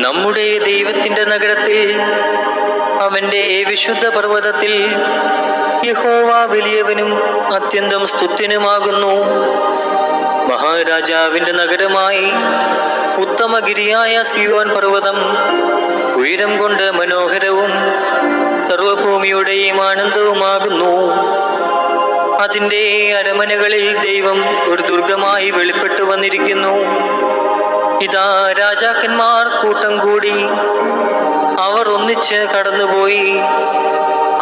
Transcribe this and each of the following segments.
നമ്മുടെ ദൈവത്തിൻ്റെ നഗരത്തിൽ, അവൻ്റെ വിശുദ്ധ പർവ്വതത്തിൽ യഹോവ വലിയവനും അത്യന്തം സ്തുത്യനുമാകുന്നു. മഹാരാജാവിൻ്റെ നഗരമായി ഉത്തമഗിരിയായ സിയോൻ പർവ്വതം ഉയരം കൊണ്ട് മനോഹരവും സർവഭൂമിയുടെയും ആനന്ദവുമാകുന്നു. അതിൻ്റെ അരമനകളിൽ ദൈവം ഒരു ദുർഗമായി വെളിപ്പെട്ടു വന്നിരിക്കുന്നു. ഇതാ, രാജാക്കന്മാർ കൂട്ടം കൂടി, അവർ ഒന്നിച്ച് കടന്നുപോയി.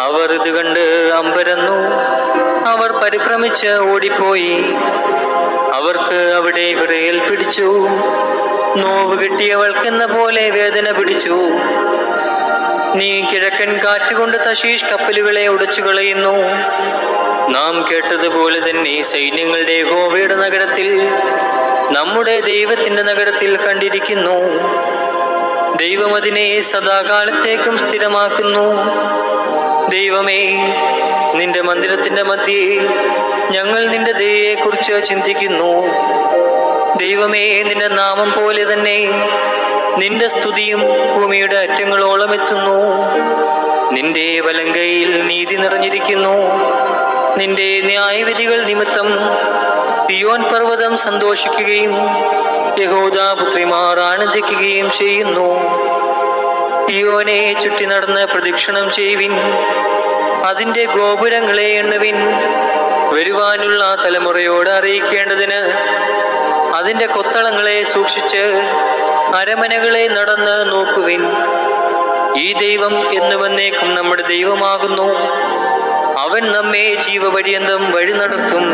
അവർ ഇത് കണ്ട് അമ്പരന്നു, അവർ പരിഭ്രമിച്ച് ഓടിപ്പോയി. അവർക്ക് അവിടെ വിറയൽ പിടിച്ചു, നോവ് കിട്ടിയവൾക്കെന്ന പോലെ വേദന പിടിച്ചു. നീ കിഴക്കൻ കാറ്റുകൊണ്ട് തശീഷ് കപ്പലുകളെ ഉടച്ചു കളയുന്നു. നാം കേട്ടതുപോലെ തന്നെ സൈന്യങ്ങളുടെ യഹോവയുടെ നഗരത്തിൽ, നമ്മുടെ ദൈവത്തിൻ്റെ നഗരത്തിൽ കണ്ടിരിക്കുന്നു. ദൈവം അതിനെ സദാകാലത്തേക്കും സ്ഥിരമാക്കുന്നു. ദൈവമേ, നിന്റെ മന്ദിരത്തിൻ്റെ മധ്യേ ഞങ്ങൾ നിന്റെ ദയയെക്കുറിച്ച് ചിന്തിക്കുന്നു. ദൈവമേ, നിന്റെ നാമം പോലെ തന്നെ നിന്റെ സ്തുതിയും ഭൂമിയുടെ അറ്റങ്ങളോളം എത്തുന്നു. നിന്റെ വലങ്കയിൽ നീതി നിറഞ്ഞിരിക്കുന്നു. നിന്റെ ന്യായവിധികൾ നിമിത്തം സിയോൻ പർവ്വതം സന്തോഷിക്കുകയും യഹൂദാപുത്രിമാർ ആനന്ദിക്കുകയും ചെയ്യുന്നു. സിയോനെ ചുറ്റി നടന്ന് പ്രദക്ഷിണം ചെയ്യുവിൻ, അതിൻ്റെ ഗോപുരങ്ങളെ എണ്ണുവിൻ. വരുവാനുള്ള തലമുറയോട് അറിയിക്കേണ്ടതിന് അതിൻ്റെ കൊത്തളങ്ങളെ സൂക്ഷിച്ച് അരമനകളെ നടന്ന് നോക്കുവിൻ. ഈ ദൈവം എന്നുവന്നേക്കും നമ്മുടെ ദൈവമാകുന്നു. അവൻ നമ്മെ ജീവപര്യന്തം വഴി നടത്തും.